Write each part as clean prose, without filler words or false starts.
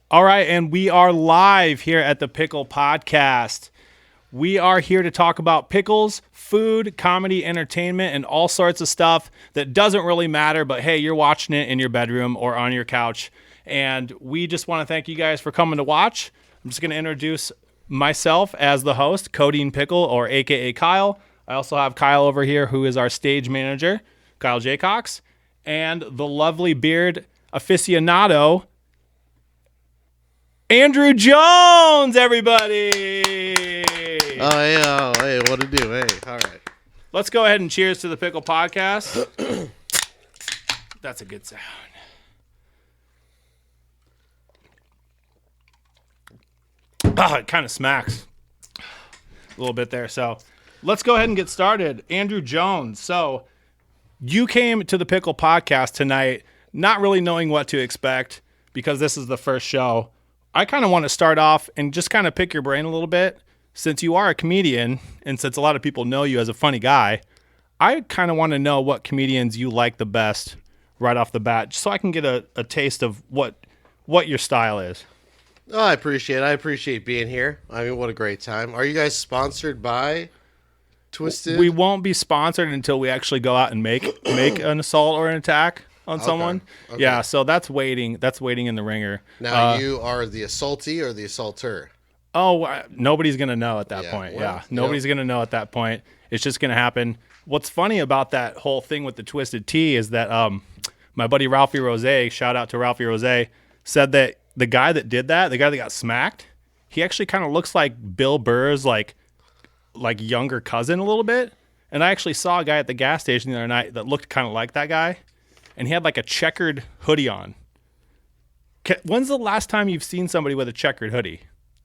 All right, and we are live here at the Pickle Podcast. We are here to talk about pickles, food, comedy, entertainment, and all sorts of stuff that doesn't really matter, but hey, you're watching it in your bedroom or on your couch. And we just want to thank you guys for coming to watch. I'm just going to introduce myself as the host, Codeine Pickle, or AKA Kyle. I also have Kyle over here, who is our stage manager, Kyle Jaycox, and the lovely beard aficionado, Andrew Jones, everybody. Hey, what to do? Hey, all right. Let's go ahead and cheers to the Pickle Podcast. That's a good sound. It kind of smacks a little bit there. So let's go ahead and get started. Andrew Jones. So you came to the Pickle Podcast tonight not really knowing what to expect because this is the first show. I kind of want to start off and just kind of pick your brain a little bit. Since you are a comedian and since a lot of people know you as a funny guy, I kind of want to know what comedians you like the best right off the bat, just so I can get a taste of what your style is. Oh, I appreciate being here. I mean, what a great time. Are you guys sponsored by Twisted? We won't be sponsored until we actually go out and make an assault or an attack on someone. Okay. Yeah, so that's waiting in the ringer. Now, you are the assaultee or the assaulter? Oh, nobody's going to know at that point. Well, Yeah, nobody's going to know at that point. It's just going to happen. What's funny about that whole thing with the Twisted Tea is that my buddy Ralphie Rose, shout out to Ralphie Rose, said that the guy that did that, the guy that got smacked, he actually kind of looks like Bill Burr's like younger cousin a little bit. And I actually saw a guy at the gas station the other night that looked kind of like that guy, and he had like a checkered hoodie on. When's the last time you've seen somebody with a checkered hoodie?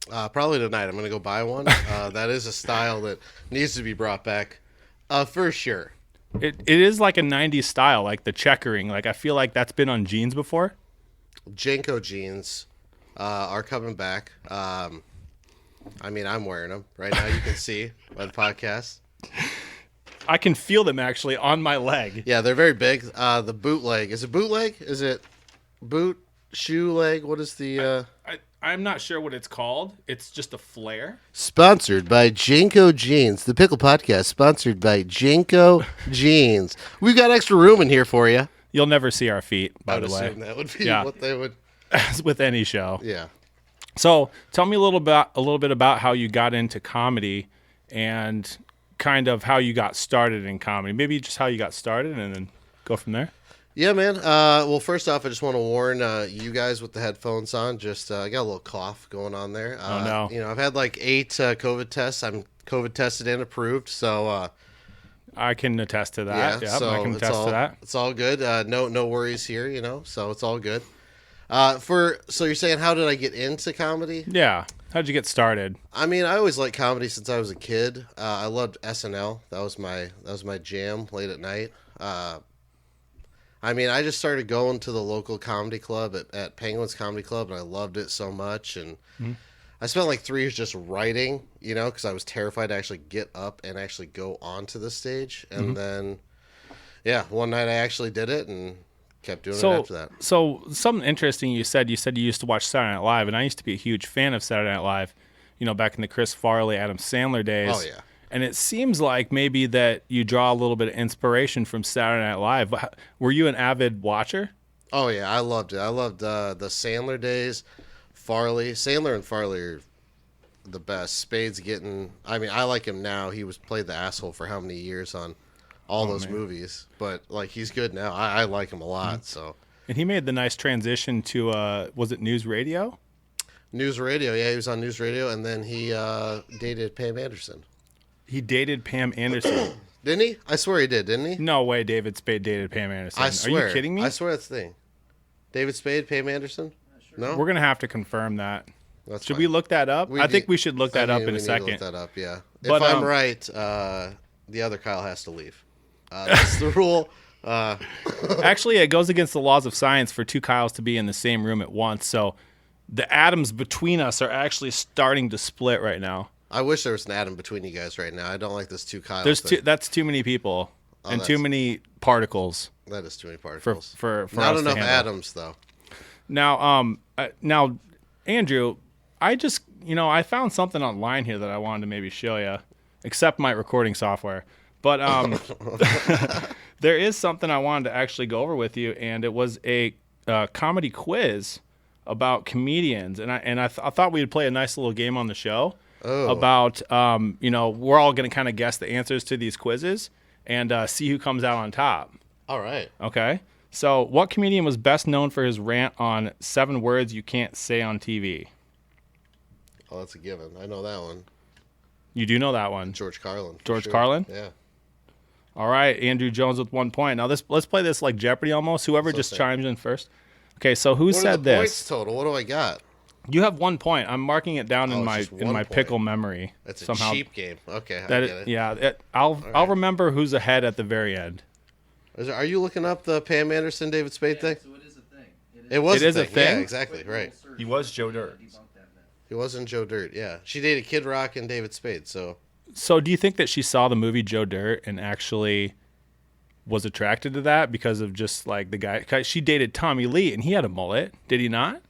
Probably tonight. I'm going to go buy one. That is a style that needs to be brought back for sure. It is like a 90s style, like the checkering. Like I feel like that's been on jeans before. Janko jeans are coming back. I mean, I'm wearing them right now. You can see by the podcast. I can feel them actually on my leg. Yeah, they're very big. The bootleg. Is it bootleg? Is it boot, shoe, leg? What is the... I'm not sure what it's called. It's just a flare. Sponsored by Janko Jeans. The Pickle Podcast sponsored by Janko Jeans. We've got extra room in here for you. You'll never see our feet, by I would the way. assume that would be Yeah. what they would... As with any show. Yeah. So tell me a little bit about how you got into comedy and kind of how you got started in comedy. Maybe just how you got started and then go from there. Yeah, man. Well, first off, I just want to warn you guys with the headphones on. Just I got a little cough going on there. Oh, no. You know, I've had like 8 COVID tests. I'm COVID tested and approved. So I can attest to that. yeah, Yep, so I can attest to that. It's all good. No worries here. You know, so it's all good. So you're saying how did I get into comedy? Yeah. How'd you get started? I mean, I always liked comedy since I was a kid. I loved SNL. That was my jam late at night. I mean, I just started going to the local comedy club at Penguins Comedy Club, and I loved it so much. And I spent like 3 years just writing, you know, because I was terrified to actually get up and actually go onto the stage. And then, yeah, one night I actually did it and kept doing it after that. So something interesting you said you used to watch Saturday Night Live, and I used to be a huge fan of Saturday Night Live, you know, back in the Chris Farley, Adam Sandler days. Oh, yeah. And it seems like maybe that you draw a little bit of inspiration from Saturday Night Live. Were you an avid watcher? Oh, yeah, I loved it. I loved the Sandler days, Sandler and Farley are the best. Spade's getting, I mean, I like him now. He played the asshole for how many years on all those movies, but like he's good now. I like him a lot. So, and he made the nice transition to was it News Radio? News Radio, yeah, he was on News Radio, and then he dated Pam Anderson. He dated Pam Anderson. Didn't he? I swear he did, didn't he? No way, David Spade dated Pam Anderson. I swear. Are you kidding me? I swear that's the thing. David Spade, Pam Anderson. No, We're gonna have to confirm that. That's Should fine. we look that up? I think we should look that up in a second. Look that up, yeah. But, if I'm right, the other Kyle has to leave. That's the rule. Actually, it goes against the laws of science for 2 Kyles to be in the same room at once. So the atoms between us are actually starting to split right now. I wish there was an atom between you guys right now. I don't like this 2 Kyles. That's too many people and too many particles. That is too many particles. For Not us enough to handle. atoms, though. Now, Andrew, I found something online here that I wanted to maybe show you, except my recording software. But there is something I wanted to actually go over with you, and it was a comedy quiz about comedians, and I thought we'd play a nice little game on the show about we're all going to kind of guess the answers to these quizzes and see who comes out on top. All right. Okay. So, what comedian was best known for his rant on 7 words you can't say on TV? Oh, that's a given. I know that one. You do know that one. George Carlin. George Carlin? Yeah. All right, Andrew Jones with 1 point. Now let's play this like Jeopardy almost. Whoever just chimes in first. Okay, so who said this? Points total. What do I got? You have 1 point. I'm marking it down in my pickle memory. That's somehow. A cheap game. Okay, I get it. Yeah, I'll remember who's ahead at the very end. Are you looking up the Pam Anderson David Spade thing? So it is a thing. It is a thing? Yeah, exactly. Right. He was Joe Dirt. He wasn't Joe Dirt. Yeah, she dated Kid Rock and David Spade. So do you think that she saw the movie Joe Dirt and actually was attracted to that because of just like the guy? 'Cause she dated Tommy Lee and he had a mullet. Did he not?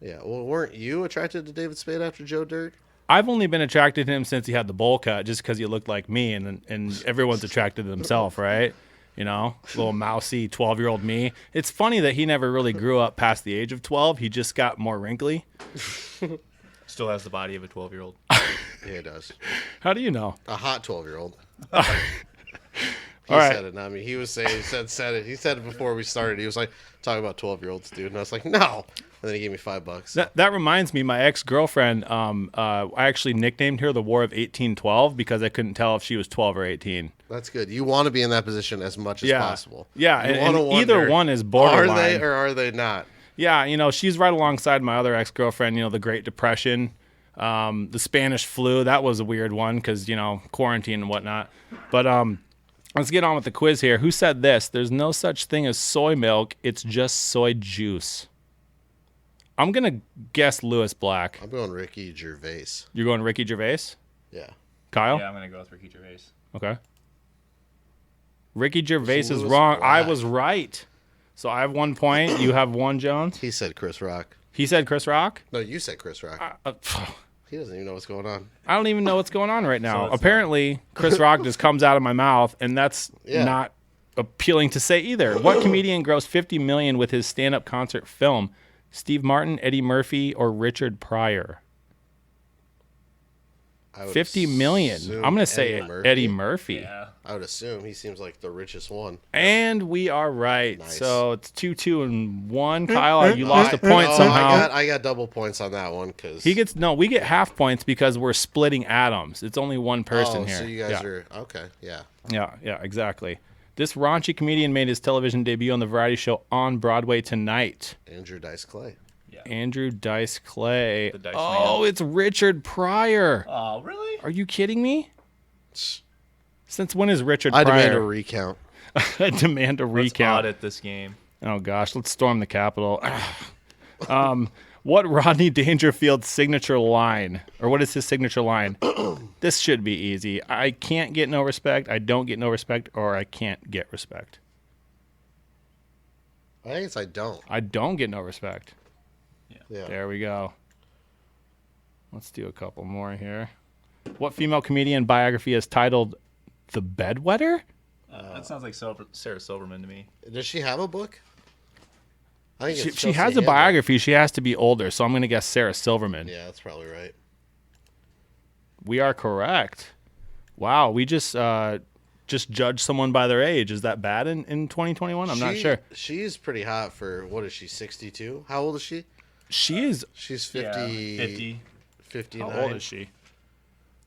yeah. Well, weren't you attracted to David Spade after Joe Dirt? I've only been attracted to him since he had the bowl cut, just because he looked like me, and everyone's attracted to himself, right? You know, little mousy 12-year-old me. It's funny that he never really grew up past the age of 12. He just got more wrinkly. Still has the body of a 12-year-old. Yeah, he does. How do you know? A hot 12-year-old. He All right. said it, not me. He said it. He said it before we started. He was like, talking about 12-year-olds, dude. And I was like, no. And then he gave me $5. That reminds me, my ex-girlfriend, I actually nicknamed her the War of 1812 because I couldn't tell if she was 12 or 18. That's good. You want to be in that position as much as possible. Yeah, You and wanna either wonder, one is borderline. Are they or are they not? Yeah, she's right alongside my other ex-girlfriend, the Great Depression, the Spanish flu. That was a weird one because, quarantine and whatnot. But let's get on with the quiz here. Who said this? There's no such thing as soy milk. It's just soy juice. I'm going to guess Lewis Black. I'm going Ricky Gervais. You're going Ricky Gervais? Yeah. Kyle? Yeah, I'm going to go with Ricky Gervais. Okay. Ricky Gervais is Lewis wrong. Black. I was right. So I have 1 point. You have 1, Jones. He said Chris Rock. He said Chris Rock? No, you said Chris Rock. He doesn't even know what's going on. I don't even know what's going on right now. So it's Apparently, Chris Rock just comes out of my mouth, and that's Yeah. not appealing to say either. What comedian grossed $50 million with his stand-up concert film? Steve Martin, Eddie Murphy, or Richard Pryor? I would 50 million. assume I'm going to say Eddie Murphy. Yeah. I would assume he seems like the richest one. And we are right. Nice. So it's 2-2 and 1. Kyle, you lost a point Oh, somehow. I got double points on that one because We get half points because we're splitting atoms. It's only one person here. So you guys are okay. Yeah. Yeah, exactly. This raunchy comedian made his television debut on the variety show On Broadway Tonight. Andrew Dice Clay. Yeah. Andrew Dice Clay. The Dice Oh, Man. it's Richard Pryor. Oh, really? Are you kidding me? Since when is Richard I Pryor? demand a recount. I demand a Let's recount. audit this game. Oh gosh, let's storm the Capitol. What Rodney Dangerfield's signature line, or what is his signature line? This should be easy. I can't get no respect. I don't get no respect, or I can't get respect. I think it's I don't. I don't get no respect. Yeah. There we go. Let's do a couple more here. What female comedian biography is titled "The Bedwetter"? That sounds like Sarah Silverman to me. Does she have a book? I think it's She has Chelsea a Handler. biography. She has to be older, so I'm going to guess Sarah Silverman. Yeah, that's probably right. We are correct. Wow, we just judged someone by their age. Is that bad in 2021? I'm not sure. She's pretty hot for, what is she, 62? How old is she? She is. She's Yeah, 50, 50. 59. How old is she?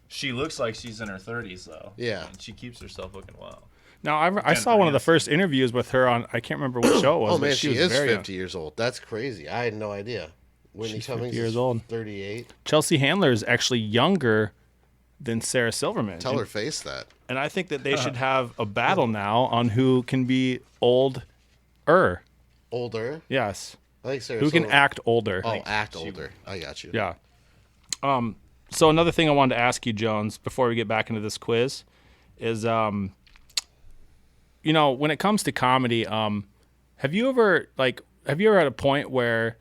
She looks like she's in her 30s, though. Yeah. And she keeps herself looking well. Now, I saw one of the first interviews with her on, I can't remember what show it was. Oh, man, but she was is very 50 years old. That's crazy. I had no idea. Whitney She's 50 Cummings years is old. 38. Chelsea Handler is actually younger than Sarah Silverman. Tell her face that. And I think that they should have a battle now on who can be older. Older. Yes. I think Sarah Who can Silverman- act older. Oh, act older. I got you. Yeah. So another thing I wanted to ask you, Jones, before we get back into this quiz, is when it comes to comedy, have you ever had a point where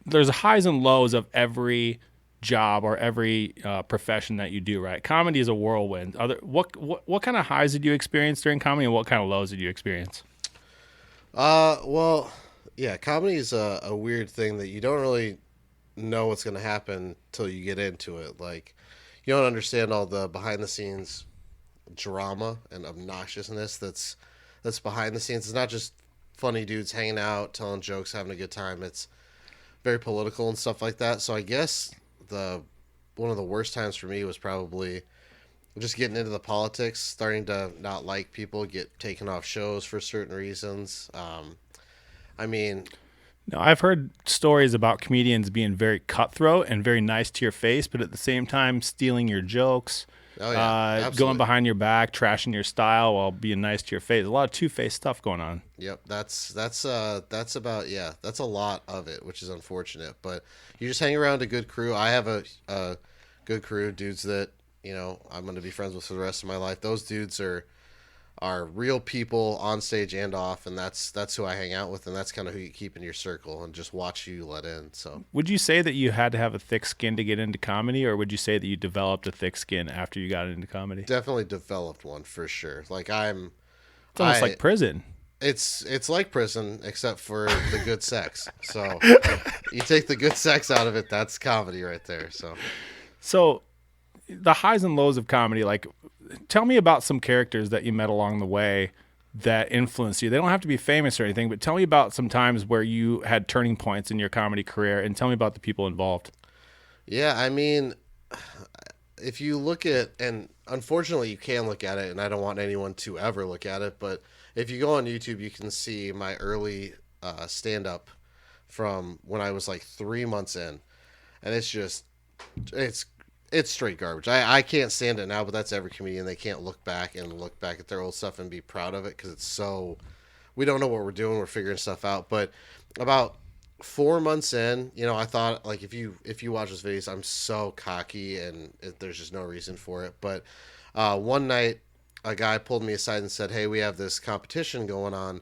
there's highs and lows of every job or every profession that you do, right? Comedy is a whirlwind. What kind of highs did you experience during comedy, and what kind of lows did you experience? Well, yeah, comedy is a weird thing that you don't really know what's going to happen till you get into it. Like, you don't understand all the behind the scenes drama and obnoxiousness that's behind the scenes. It's not just funny dudes hanging out, telling jokes, having a good time. It's very political and stuff like that. So I guess one of the worst times for me was probably just getting into the politics, starting to not like people, get taken off shows for certain reasons. I mean, No, I've heard stories about comedians being very cutthroat and very nice to your face, but at the same time stealing your jokes, oh yeah, going absolutely. behind your back, trashing your style while being nice to your face. A lot of two-faced stuff going on. Yep, that's about, yeah, that's a lot of it, which is unfortunate. But you just hang around a good crew. I have a good crew, dudes that I'm going to be friends with for the rest of my life. Those dudes are real people on stage and off, and that's who I hang out with, and that's kind of who you keep in your circle and just watch who you let in. So, Would you say that you had to have a thick skin to get into comedy, or would you say that you developed a thick skin after you got into comedy? definitely developed one for sure. Like It's almost like prison. It's like prison except for the good sex. So you take the good sex out of it, that's comedy right there. So the highs and lows of comedy, like, tell me about some characters that you met along the way that influenced you. They don't have to be famous or anything, but tell me about some times where you had turning points in your comedy career, and tell me about the people involved. Yeah, I mean, if you look at, and unfortunately you can look at it, and I don't want anyone to ever look at it, but if you go on YouTube, you can see my early stand-up from when I was like 3 months in, and it's straight garbage. I can't stand it now, but that's every comedian. They can't look back at their old stuff and be proud of it because it's so, we don't know what we're doing. We're figuring stuff out. But about 4 months in, I thought, like, if you watch those videos, I'm so cocky and there's just no reason for it. But one night, a guy pulled me aside and said, "Hey, we have this competition going on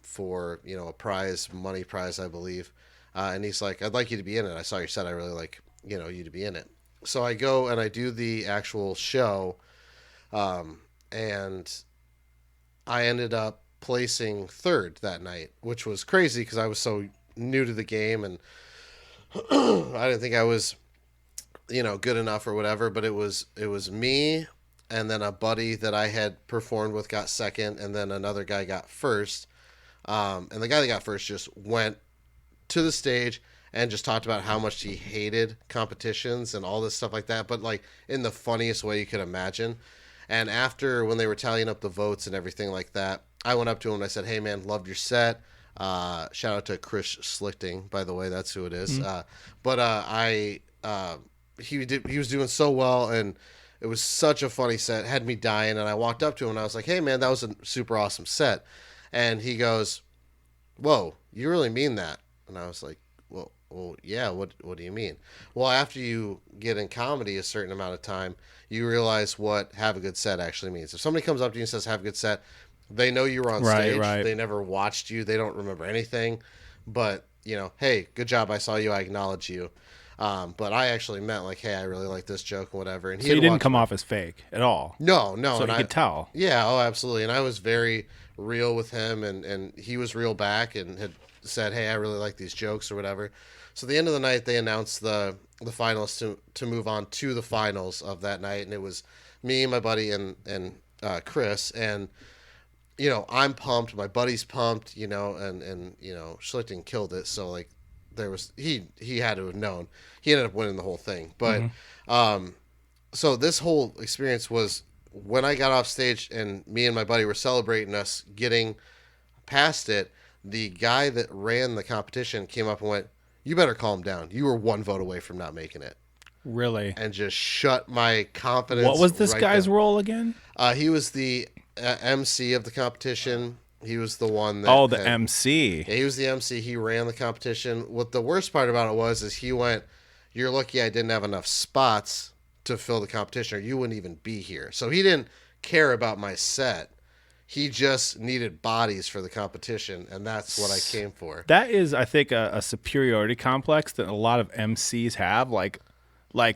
for a money prize, I believe." And he's like, "I'd like you to be in it. I saw your set. I really like you to be in it." So I go and I do the actual show, and I ended up placing third that night, which was crazy because I was so new to the game and I didn't think I was, good enough or whatever. But it was me, and then a buddy that I had performed with got second, and then another guy got first. And the guy that got first just went to the stage and just talked about how much he hated competitions and all this stuff like that, but like in the funniest way you could imagine. And after, when they were tallying up the votes and everything like that, I went up to him and I said, "Hey man, loved your set." Shout out to Chris Schlichting, by the way, that's who it is. He was doing so well, and it was such a funny set, had me dying. And I walked up to him and I was like, "Hey man, that was a super awesome set." And he goes, "Whoa, you really mean that?" And I was like, well, yeah, what do you mean? Well, after you get in comedy a certain amount of time, you realize what have a good set actually means. If somebody comes up to you and says, "Have a good set," they know you were on stage. Right. They never watched you. They don't remember anything. But, "Hey, good job. I saw you. I acknowledge you." But I actually meant like, "Hey, I really like this joke," and whatever. And So you didn't come off as fake at all. No. So and you could tell. Yeah, oh, absolutely. And I was very real with him, and he was real back and had said, "Hey, I really like these jokes," or whatever. So at the end of the night, they announced the finalists to move on to the finals of that night, and it was me, my buddy, and Chris. And I'm pumped, my buddy's pumped, and Schlichting killed it. So like, there was he had to have known. He ended up winning the whole thing. But so this whole experience was when I got off stage and me and my buddy were celebrating us getting past it. The guy that ran the competition came up and went, "You better calm down. You were one vote away from not making it." Really? And just shut my confidence. What was this right guy's down. role again? He was the MC of the competition. He was the one that. Oh, the MC. Yeah, he was the MC. He ran the competition. What the worst part about it is he went, "You're lucky I didn't have enough spots to fill the competition, or you wouldn't even be here." So he didn't care about my set. He just needed bodies for the competition, and that's what I came for. That is, I think, a superiority complex that a lot of MCs have, like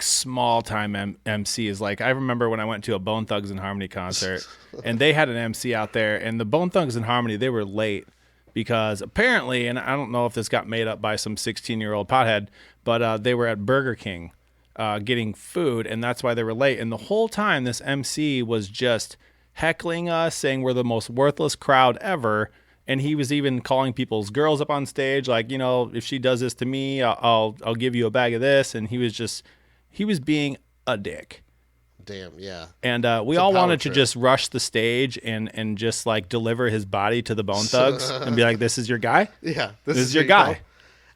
small time MCs. Like I remember when I went to a Bone Thugs and Harmony concert, and they had an MC out there, and the Bone Thugs and Harmony, they were late because apparently, and I don't know if this got made up by some 16-year-old pothead, but they were at Burger King getting food, and that's why they were late. And the whole time, this MC was just heckling us, saying we're the most worthless crowd ever. And he was even calling people's girls up on stage, like, you know, if she does this to me, I'll give you a bag of this. And he was being a dick. Damn, yeah. And we all wanted to just rush the stage and just like deliver his body to the Bone Thugs and be like, this is your guy? Yeah, this is your guy.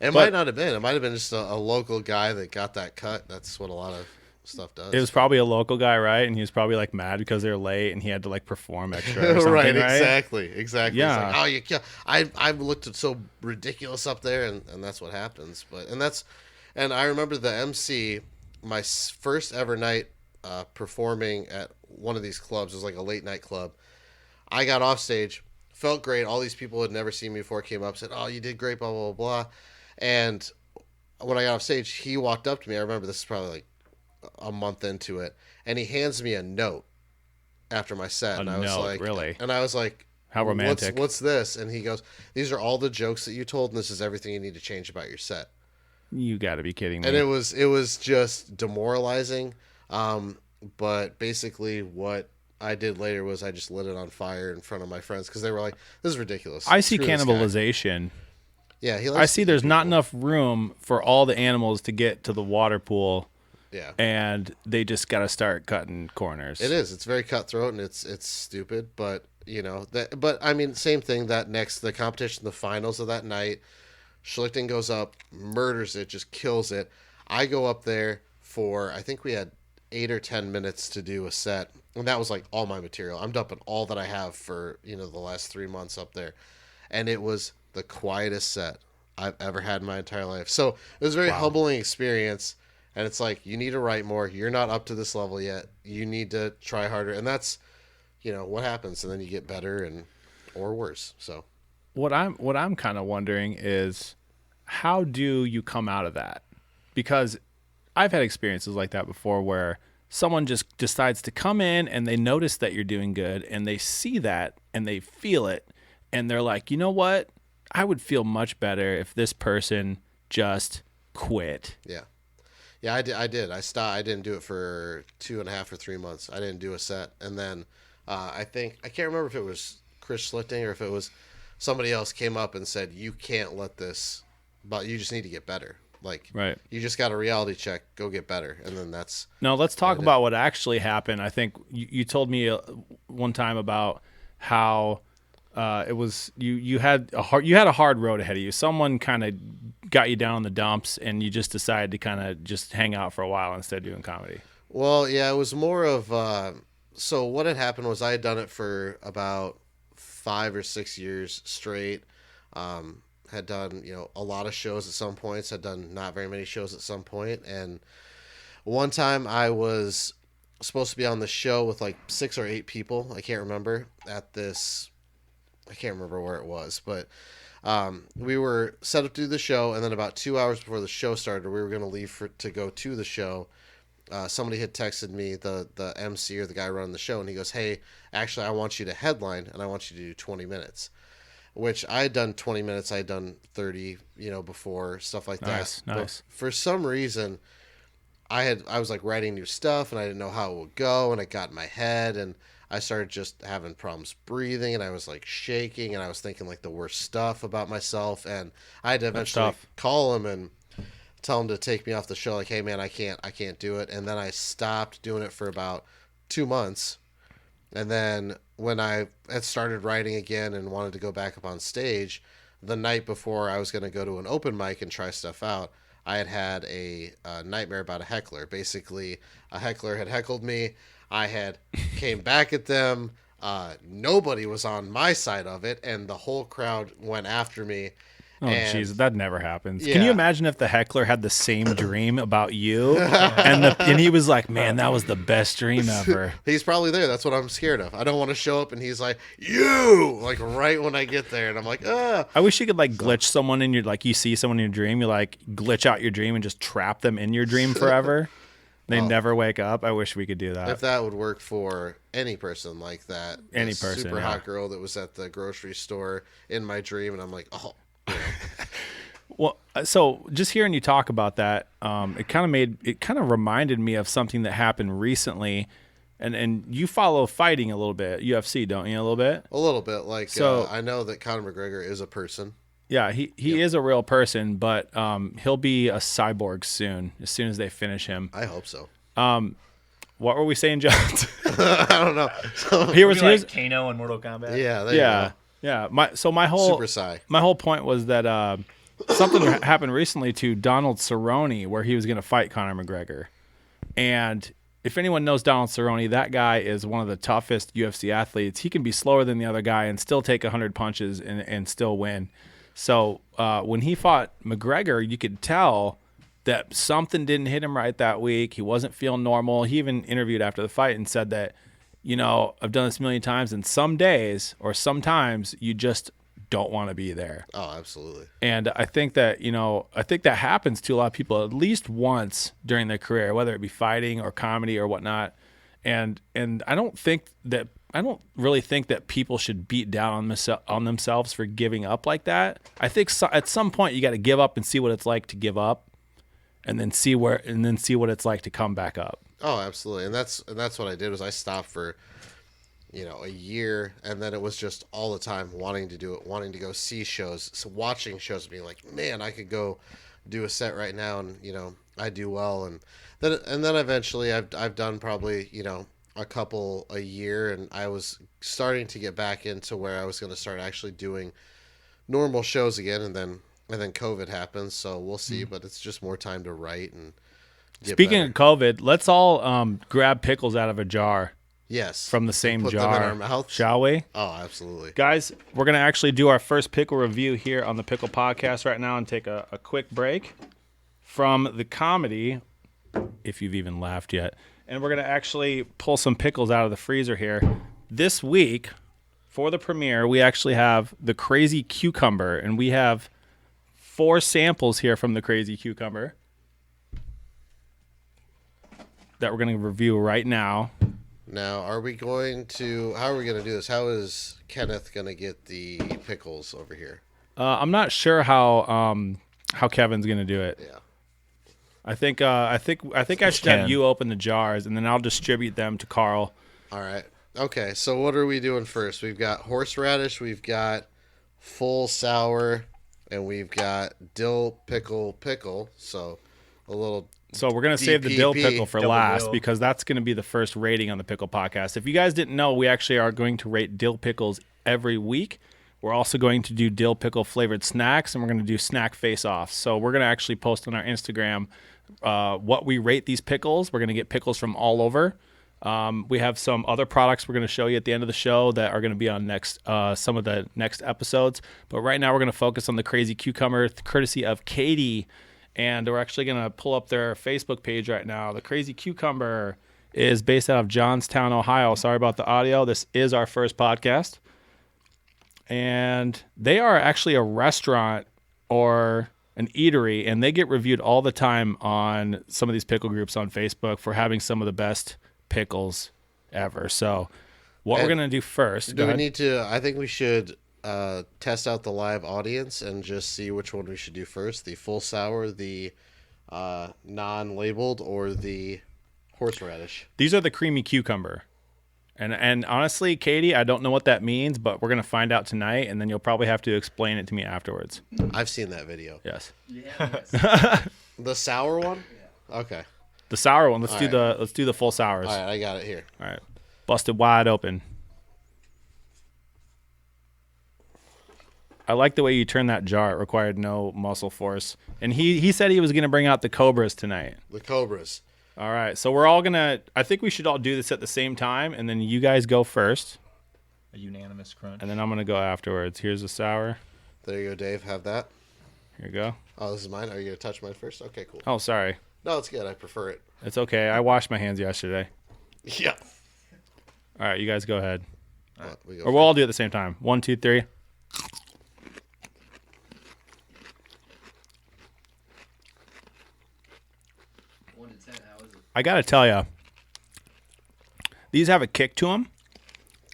It might not have been. It might have been just a local guy that got that cut. That's what a lot of stuff does. It was probably a local guy, right? And he was probably like mad because they were late and he had to like perform extra or something, right? Exactly. Yeah. It's like, oh, I looked at so ridiculous up there, and that's what happens. And I remember the MC, my first ever night performing at one of these clubs. It was like a late night club. I got off stage, felt great. All these people had never seen me before came up, said, "Oh, you did great," blah blah blah. And when I got off stage, he walked up to me. I remember this is probably like a month into it, and he hands me a note after my set. And I was like, really? And I was like, how romantic. What's this? And he goes, "These are all the jokes that you told, and this is everything you need to change about your set." You got to be kidding me. And it was just demoralizing. But basically what I did later was I just lit it on fire in front of my friends because they were like, "This is ridiculous." I see cannibalization. Yeah, I see there's not enough room for all the animals to get to the water pool. Yeah. And they just got to start cutting corners. It is. It's very cutthroat and it's stupid, but you know, but I mean, same thing the competition, the finals of that night, Schlichting goes up, murders it, just kills it. I go up there for, I think we had 8 or 10 minutes to do a set. And that was like all my material. I'm dumping all that I have for, the last 3 months up there. And it was the quietest set I've ever had in my entire life. So it was a very humbling experience. And it's like, you need to write more. You're not up to this level yet. You need to try harder. And that's, what happens. And then you get better or worse. So what I'm kind of wondering is, how do you come out of that? Because I've had experiences like that before where someone just decides to come in and they notice that you're doing good and they see that and they feel it. And they're like, you know what? I would feel much better if this person just quit. Yeah. Yeah, I did. I stopped. I didn't do it for 2.5 or 3 months. I didn't do a set. And then I can't remember if it was Chris Schlichting or if it was somebody else came up and said, you can't let this, but you just need to get better. Like, right. You just got a reality check, go get better. And then that's. No, let's talk about what actually happened. I think you told me one time about how it was you had a hard road ahead of you. Someone kind of got you down in the dumps, and you just decided to kind of just hang out for a while instead of doing comedy. Well, yeah, it was more of so what had happened was I had done it for about 5 or 6 years straight. Had done a lot of shows at some points. Had done not very many shows at some point, and one time I was supposed to be on the show with like 6 or 8 people. I can't remember at this. I can't remember where it was, but we were set up to do the show, and then about 2 hours before the show started, we were going to leave to go to the show. Somebody had texted me, the MC or the guy running the show, and he goes, "Hey, actually, I want you to headline, and I want you to do 20 minutes." Which I had done 20 minutes. I had done 30, before, stuff like that. Nice. But for some reason, I was like writing new stuff, and I didn't know how it would go, and it got in my head, and I started just having problems breathing, and I was like shaking, and I was thinking like the worst stuff about myself, and I had to eventually call him and tell him to take me off the show. Like, "Hey man, I can't do it." And then I stopped doing it for about 2 months. And then when I had started writing again and wanted to go back up on stage, the night before I was going to go to an open mic and try stuff out, I had a nightmare about a heckler. Basically, a heckler had heckled me. I had came back at them. Nobody was on my side of it, and the whole crowd went after me. Oh, And- jeez, that never happens. Can you Yeah. imagine if the heckler had the same dream about you, and he was like, "Man, that was the best dream ever." He's probably there. That's what I'm scared of. I don't want to show up and he's like, "You!" Like right when I get there, and I'm like, "Ah." I wish you could like glitch someone in your you see someone in your dream, you like glitch out your dream and just trap them in your dream forever. They never wake up. I wish we could do that. If that would work for any person like that, Any this person, super yeah. hot girl that was at the grocery store in my dream, and I'm like, oh, Well, so just hearing you talk about that, it kind of reminded me of something that happened recently, and you follow fighting a little bit, UFC, don't you? A little bit. a little bit. Like, So- I know that Conor McGregor is a person. Yeah, he is a real person, but he'll be a cyborg soon. As soon as they finish him. I hope so. What were we saying, John? I don't know. So, Here's like Kano in Mortal Kombat. yeah, there you yeah, go. yeah. My whole Super Psy. my whole point was that something happened recently to Donald Cerrone where he was going to fight Conor McGregor, and if anyone knows Donald Cerrone, that guy is one of the toughest UFC athletes. He can be slower than the other guy and still take 100 punches and still win. So when he fought McGregor, you could tell that something didn't hit him right that week. He wasn't feeling normal. He even interviewed after the fight and said that, I've done this a million times, and some days or sometimes you just don't want to be there. Oh, absolutely. And I think that, that happens to a lot of people at least once during their career, whether it be fighting or comedy or whatnot. And I don't really think that people should beat down on themselves for giving up like that. I think at some point you got to give up and see what it's like to give up, and then see what it's like to come back up. Oh, absolutely. And that's what I did was I stopped for, a year, and then it was just all the time wanting to do it, wanting to go see shows, so watching shows, being like, man, I could go do a set right now, and I do well, and then eventually I've done probably a couple a year, and I was starting to get back into where I was going to start actually doing normal shows again, and then COVID happens, so we'll see. But it's just more time to write and get Speaking better. of COVID, let's all grab pickles out of a jar Yes, from the same put jar, them in our mouths. shall we? Oh, absolutely. Guys, we're going to actually do our first pickle review here on the Pickle Podcast right now and take a quick break from the comedy, if you've even laughed yet. And we're going to actually pull some pickles out of the freezer here. This week, for the premiere, we actually have the Crazy Cucumber, and we have 4 samples here from the Crazy Cucumber that we're going to review right now. Now, how are we going to do this? How is Kenneth going to get the pickles over here? I'm not sure how Kevin's going to do it. Yeah. I think I should have you open the jars, and then I'll distribute them to Carl. All right. Okay, so what are we doing first? We've got horseradish, we've got full sour, and we've got dill pickle. So a little. So we're going to save the dill DPP, pickle for double last dill. because that's going to be the first rating on the Pickle Podcast. If you guys didn't know, we actually are going to rate dill pickles every week. We're also going to do dill pickle flavored snacks, and we're going to do snack face-offs. So we're going to actually post on our Instagram what we rate these pickles. We're going to get pickles from all over. We have some other products we're going to show you at the end of the show that are going to be on some of the next episodes. But right now we're going to focus on the Crazy Cucumber, courtesy of Katie. And we're actually going to pull up their Facebook page right now. The Crazy Cucumber is based out of Johnstown, Ohio. Sorry about the audio. This is our first podcast. And they are actually a restaurant or an eatery, and they get reviewed all the time on some of these pickle groups on Facebook for having some of the best pickles ever. So what we're And going to do first. Do we need to? I think we should test out the live audience and just see which one we should do first: the full sour, the non-labeled, or the horseradish. These are the creamy cucumber. And honestly, Katie, I don't know what that means, but we're going to find out tonight, and then you'll probably have to explain it to me afterwards. I've seen that video. Yes. The sour one. Okay. The sour one. Let's All do the full sours. All right, I got it here. All right. Busted wide open. I like the way you turned that jar. It required no muscle force. And he said he was going to bring out the Cobras tonight. The Cobras. All right. So we're all going to, I think we should all do this at the same time. And then you guys go first. A unanimous crunch. And then I'm going to go afterwards. Here's the sour. There you go, Dave. Have that. Here you go. Oh, this is mine. Are you gonna touch mine first? Okay, cool. Oh, sorry. No, it's good. I prefer it. It's okay. I washed my hands yesterday. Yeah. All right, you guys go ahead. We go Or we'll all do it at the same time. 1, 2, 3. I got to tell you, these have a kick to them,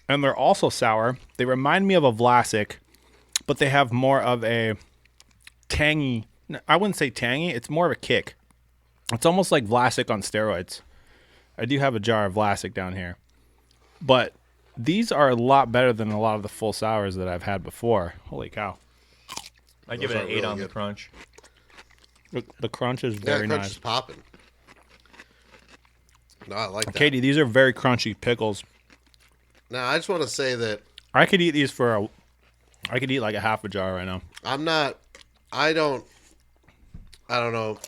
and they're also sour. They remind me of a Vlasic, but they have more of a tangy. I wouldn't say tangy. It's more of a kick. It's almost like Vlasic on steroids. I do have a jar of Vlasic down here. But these are a lot better than a lot of the full sours that I've had before. Holy cow. I give it an 8 on the crunch. The crunch is Yeah, very crunch nice. is popping. No, I like that. Katie, these are very crunchy pickles. Now, I just want to say that I could eat these I could eat like a half a jar right now. I don't know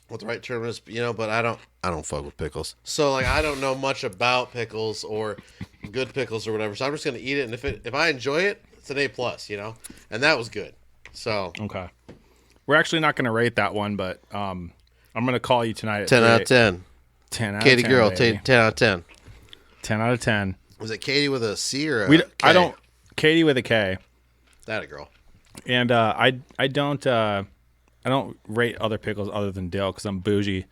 what the right term is, but I don't fuck with pickles. So like I don't know much about pickles or good pickles or whatever. So I'm just gonna eat it, and if I enjoy it, it's an A+, and that was good. So Okay. We're actually not going to rate that one, but I'm going to call you tonight at 10 out of 10. 10 out of Katie 10, girl, baby. 10 out of 10. 10 out of 10. Was it Katie with a C or a K? Katie with a K. That a girl. And I don't rate other pickles other than dill because I'm bougie.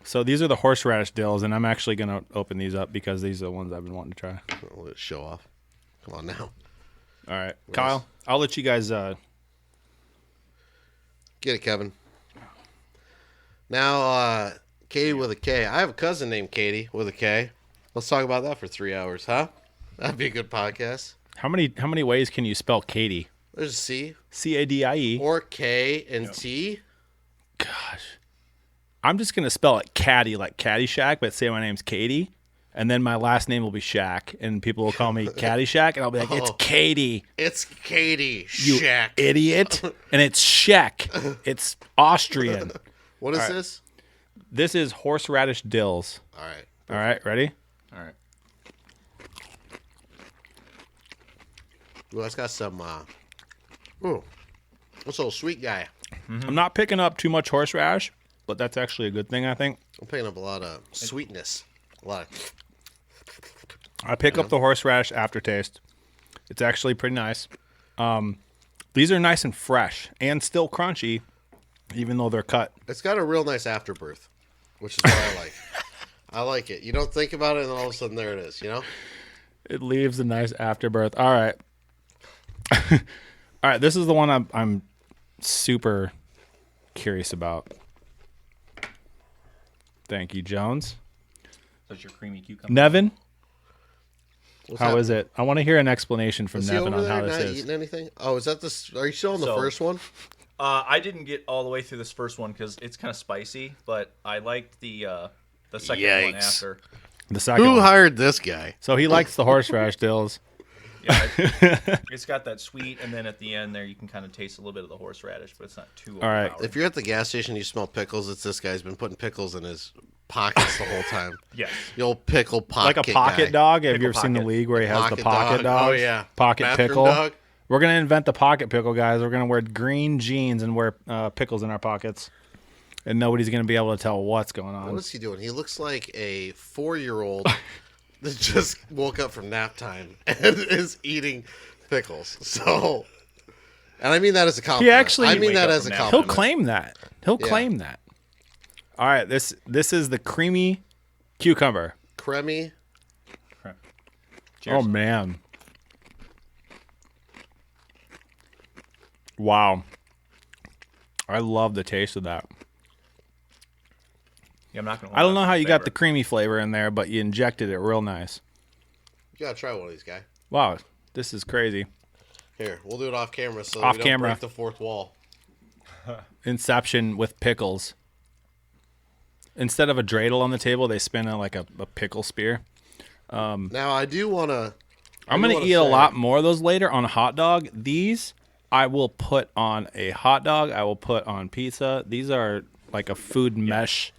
So these are the horseradish dills, and I'm actually going to open these up because these are the ones I've been wanting to try. Let it show off. Come on now. All right. Kyle, I'll let you guys... Get it, Kevin. Now, Katie with a K. I have a cousin named Katie with a K. Let's talk about that for 3 hours, huh? That'd be a good podcast. How many ways can you spell Katie? There's a C. C-A-D-I-E. Or K and T. Gosh. I'm just going to spell it Caddy, like Caddyshack, but say my name's Katie. And then my last name will be Shack. And people will call me Caddyshack. And I'll be like, it's Katie. It's Katie. You Shack. idiot. And it's Sheck. It's Austrian. What is this? This is horseradish dills. All right. All right, ready? All right. Well, it's got some, ooh, that's a little sweet guy. I'm not picking up too much horseradish, but that's actually a good thing, I think. I'm picking up a lot of sweetness. I pick up the horseradish aftertaste. It's actually pretty nice. These are nice and fresh and still crunchy, even though they're cut. It's got a real nice afterbirth, which is what I like. I like it. You don't think about it, and all of a sudden there it is, It leaves a nice afterbirth. All right. All right, this is the one I'm super curious about. Thank you, Jones. That's your creamy cucumber. Nevin, What's how that? is it? I want to hear an explanation from Is he Nevin over on how there this not is. eating anything? Oh, is that this? Are you still on the So- first one? I didn't get all the way through this first one because it's kind of spicy, but I liked the second one Yikes. after. The second Who one. hired this guy? So he likes the horseradish dills. Yeah, it's got that sweet, and then at the end there you can kind of taste a little bit of the horseradish, but it's not too All right. overpowering. If you're at the gas station, you smell pickles. It's this guy. He's been putting pickles in his pockets the whole time. Yes. The old pickle pocket Like a pocket guy. dog. Have Pickle you ever seen the pocket. league where he has the Pocket pocket dog. dog? Oh, yeah. Pocket Bathroom pickle. dog. We're going to invent the pocket pickle, guys. We're going to wear green jeans and wear pickles in our pockets. And nobody's going to be able to tell what's going on. What is he doing? He looks like a 4-year-old that just woke up from nap time and is eating pickles. So, and I mean that as a compliment. actually- I mean Wake that up as a from nap. He'll compliment. claim that. He'll claim that. All right, this is the creamy cucumber. Creamy. Cheers. Oh man. Wow. I love the taste of that. Yeah, I'm not gonna. I don't know how you got the favorite. creamy flavor in there, but you injected it real nice. You gotta try one of these, guys. Wow, this is crazy. Here, we'll do it off camera so Off we don't camera. break the fourth wall. Inception with pickles. Instead of a dreidel on the table, they spin it like a pickle spear. Now I do want to. I'm going to eat a lot more of those later on a hot dog. These I will put on a hot dog. I will put on pizza. These are like a food mesh.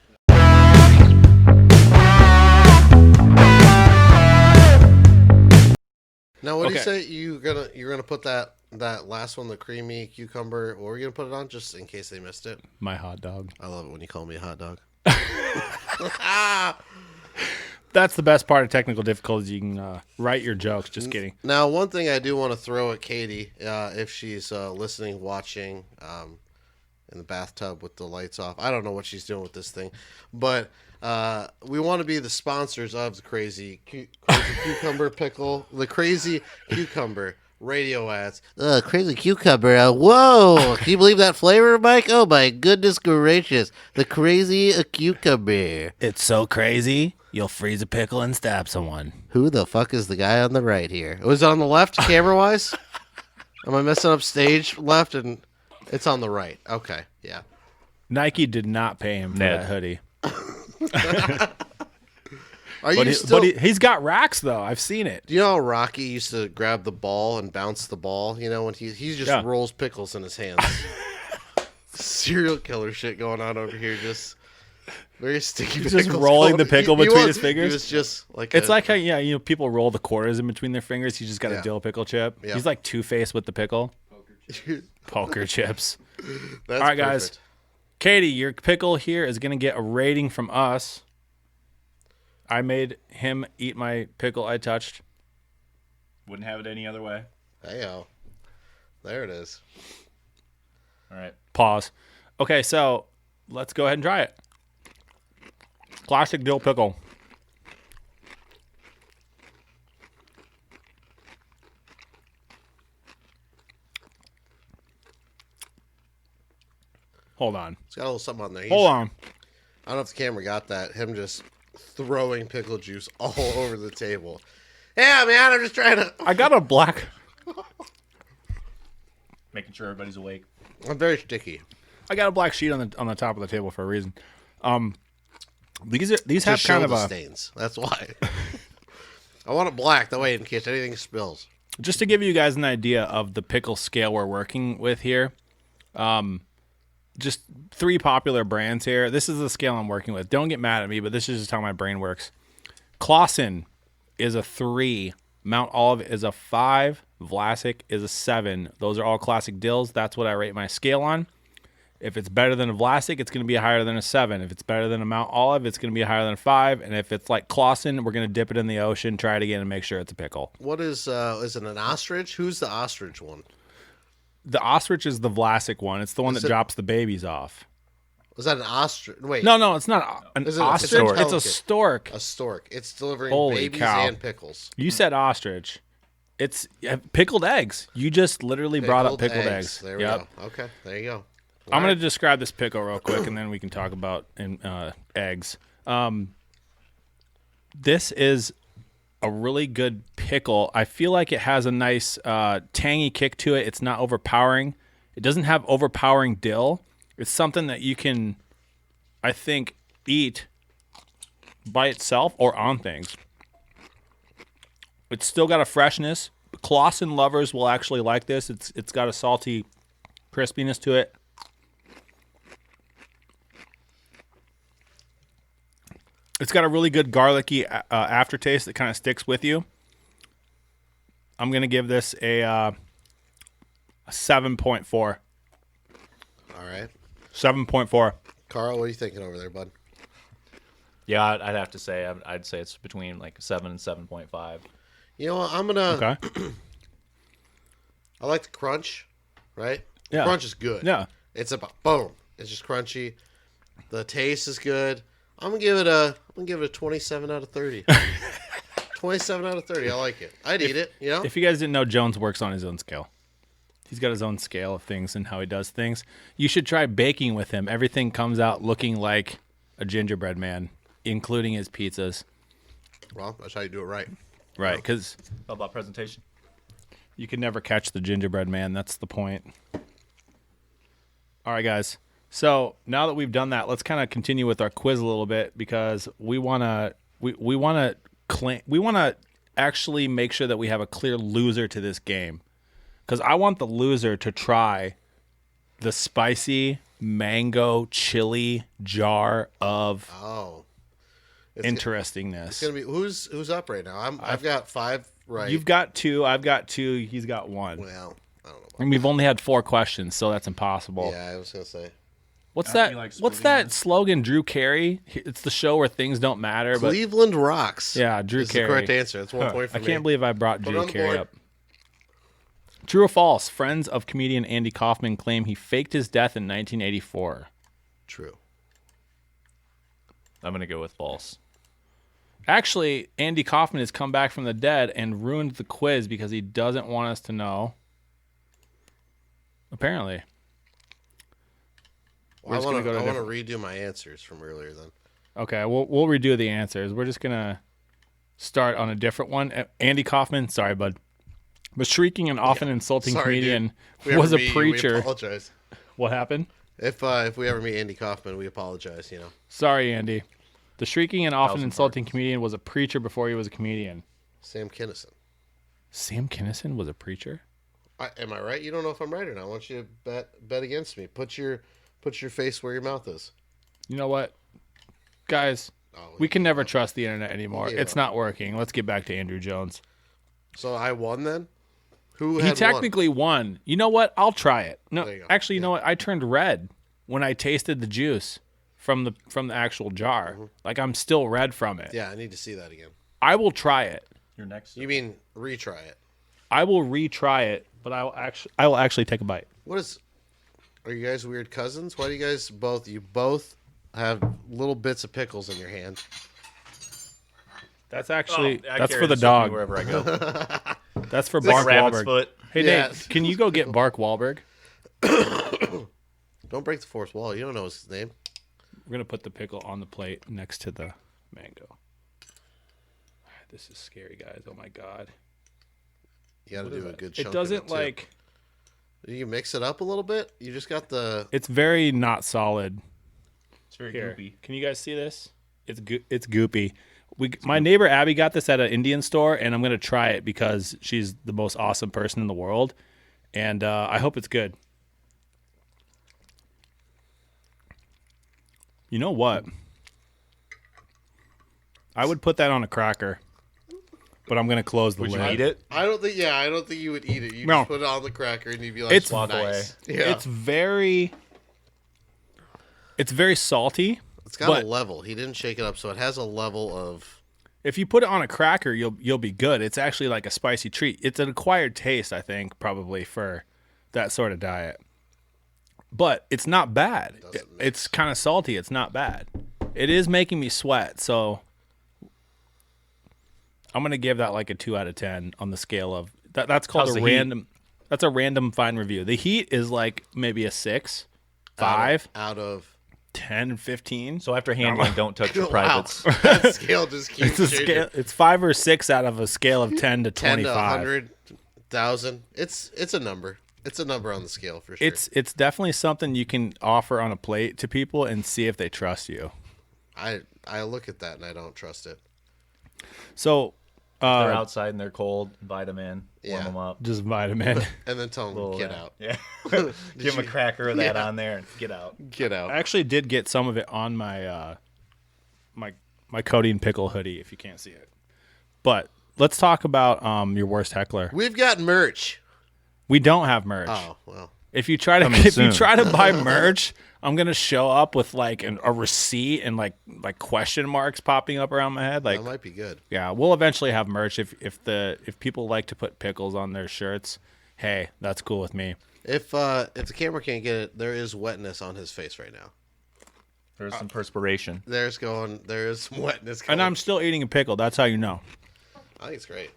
Now, what do you Okay. say? You're gonna put that that last one, the creamy cucumber, what were you going to put it on just in case they missed it? My hot dog. I love it when you call me a hot dog. That's the best part of technical difficulties. You can write your jokes. Just kidding. Now, one thing I do want to throw at Katie, if she's listening, watching in the bathtub with the lights off. I don't know what she's doing with this thing. But we want to be the sponsors of the Crazy Cucumber Pickle. The Crazy Cucumber radio ads. Crazy Cucumber. Whoa. Can you believe that flavor, Mike? Oh, my goodness gracious. The Crazy Cucumber. It's so crazy, you'll freeze a pickle and stab someone. Who the fuck is the guy on the right here? Was it on the left, camera-wise? Am I messing up stage left? And it's on the right. Okay, yeah. Nike did not pay him for that hoodie. He's got racks, though. I've seen it. Do you know how Rocky used to grab the ball and bounce the ball? You know, when he just rolls pickles in his hands. Serial killer shit going on over here. Just very sticky pickles. Just rolling the pickle between his fingers. He was just like it's like how people roll the quarters in between their fingers. He just got a dill pickle chip. Yeah. He's like Two-Face with the pickle. Poker chips. All right, guys. Katie, your pickle here is going to get a rating from us. I made him eat my pickle I touched. Wouldn't have it any other way. Hey-o. There it is. All right. Pause. Okay, so let's go ahead and try it. Classic dill pickle. Hold on. It's got a little something on there. Hold on. I don't know if the camera got that. Him just throwing pickle juice all over the table. Yeah, man, I'm just trying to... I got a black... Making sure everybody's awake. I'm very sticky. I got a black sheet on the top of the table for a reason. These have kind of stains. That's why. I want it black that way in case anything spills. Just to give you guys an idea of the pickle scale we're working with here. Just 3 popular brands here. This is the scale I'm working with. Don't get mad at me, but this is just how my brain works. Clausen is a 3. Mount Olive is a 5. Vlasic is a 7. Those are all classic dills. That's what I rate my scale on. If it's better than a Vlasic, it's going to be higher than a 7. If it's better than a Mount Olive, it's going to be higher than a 5. And if it's like Clausen, we're going to dip it in the ocean, try it again, and make sure it's a pickle. What is it an ostrich? Who's the ostrich one? The ostrich is the Vlasic one. It's the one that drops the babies off. Was that an ostrich? Wait. No, it's not an ostrich. It's a stork. A stork. It's delivering babies and pickles. You said ostrich. It's pickled eggs. You just literally brought up pickled eggs. There we go. Okay, there you go. I'm going to describe this pickle real quick, and then we can talk about eggs. This is a really good pickle. I feel like it has a nice tangy kick to it. It's not overpowering. It doesn't have overpowering dill. It's something that you can, I think, eat by itself or on things. It's still got a freshness. Clausen lovers will actually like this. It's got a salty crispiness to it. It's got a really good garlicky aftertaste that kind of sticks with you. I'm going to give this a 7.4. All right. 7.4. Carl, what are you thinking over there, bud? Yeah, I'd have to say, I'd say it's between like 7 and 7.5. You know what? I'm going to... Okay. I like the crunch, right? Yeah. Crunch is good. Yeah. It's about boom. It's just crunchy. The taste is good. I'm gonna give it a 27 out of 30. 27 out of 30. I like it. I'd eat it. You know. If you guys didn't know, Jones works on his own scale. He's got his own scale of things and how he does things. You should try baking with him. Everything comes out looking like a gingerbread man, including his pizzas. Well, that's how you do it right. Right, because How about presentation? you can never catch the gingerbread man. That's the point. All right, guys. So now that we've done that, let's kind of continue with our quiz a little bit because we want to actually make sure that we have a clear loser to this game. Because I want the loser to try the spicy mango chili jar of interestingness. It's gonna be who's up right now. I've got 5 right. You've got 2. I've got 2. He's got 1. Well, I don't know. And we've only had 4 questions, so that's impossible. Yeah, I was gonna say What's That'd that? be like What's splitting that hairs. slogan? Drew Carey. It's the show where things don't matter. But Cleveland rocks. yeah, Drew is the Carey. correct answer. That's 1 point for I me. can't believe I brought Put it Drew on the Carey board. up. True or false? Friends of comedian Andy Kaufman claim he faked his death in 1984. True. I'm gonna go with false. Actually, Andy Kaufman has come back from the dead and ruined the quiz because he doesn't want us to know. Apparently. Well, I just gonna want go to to redo my answers from earlier. Then Okay, we'll redo the answers. We're just gonna start on a different one. Andy Kaufman, sorry, bud, was shrieking and often insulting Sorry, comedian, dude. If we was ever a meet you, we preacher. apologize. What happened? If we ever meet Andy Kaufman, we apologize. Sorry, Andy. The shrieking and often 1,000 insulting comedian was a preacher before he was a comedian. Sam Kinison. Sam Kinison was a preacher? Am I right? You don't know if I'm right or not. I want you to bet against me. Put your face where your mouth is. You know what? Guys, Oh, we can never trust the internet anymore. Yeah. It's not working. Let's get back to Andrew Jones. So I won then. Who He had technically won. You know what? I'll try it. No, There you go. actually, you know what? I turned red when I tasted the juice from the actual jar. Like I'm still red from it. won? Yeah, I need to see that again. I will try it. You're next. You mean retry it? I will retry it, but I will actually take a bite. What is? Are you guys weird cousins? Why do you guys both? You both have little bits of pickles in your hand. That's actually I that's carry for the this with me dog. wherever I go. That's for Like Bark rabbit's Wahlberg. foot. Hey Yeah. Nate, can you go get Bark Wahlberg? Don't break the fourth wall. You don't know his name. We're gonna put the pickle on the plate next to the mango. This is scary, guys. Oh my god. You got to do a good. chunk It of doesn't too. like. You can mix it up a little bit. You just got the. It's very not solid. It's very Here, goopy. can you guys see this? It's goopy. My neighbor Abby got this at an Indian store, and I'm gonna try it because she's the most awesome person in the world, and I hope it's good. You know what? I would put that on a cracker, but I'm gonna close the Would you lid. eat it? I don't think. Yeah, I don't think you would eat it. You No. just put it on the cracker and you'd be like, It's- Walk nice. away. Yeah, It's very salty. it's got but- a level. He didn't shake it up, so it has a level of. If you put it on a cracker, you'll be good. It's actually like a spicy treat. It's an acquired taste, I think, probably for that sort of diet. But it's not bad. It's kind of salty. It's not bad. It is making me sweat, so I'm gonna give that like a 2 out of 10 on the scale of that. That's called How's a the heat? random. That's a random fine review. The heat is like maybe a 6, 5, out of 10, 15. So after handling, don't touch your wow. privates. That scale just keeps It's a changing. scale. It's 5 or 6 out of a scale of 10 to 10 to 25. 100,000. It's a number. It's a number on the scale for sure. It's definitely something you can offer on a plate to people and see if they trust you. I look at that and I don't trust it. So They're outside and they're cold. Invite them in. Yeah. Warm them up. just vitamin. And then tell them Little, get out. Yeah. Give them a cracker of that on there and get out. Get out. I actually did get some of it on my my Cody and Pickle hoodie. If you can't see it, but let's talk about your worst heckler. We've got merch. We don't have merch. Oh well. If you try to buy merch, I'm gonna show up with like a receipt and like question marks popping up around my head. Like, That might be good. yeah, we'll eventually have merch if people like to put pickles on their shirts. Hey, that's cool with me. If the camera can't get it, there is wetness on his face right now. There's some perspiration. There is some wetness And going. I'm still eating a pickle. That's how you know. I think it's great.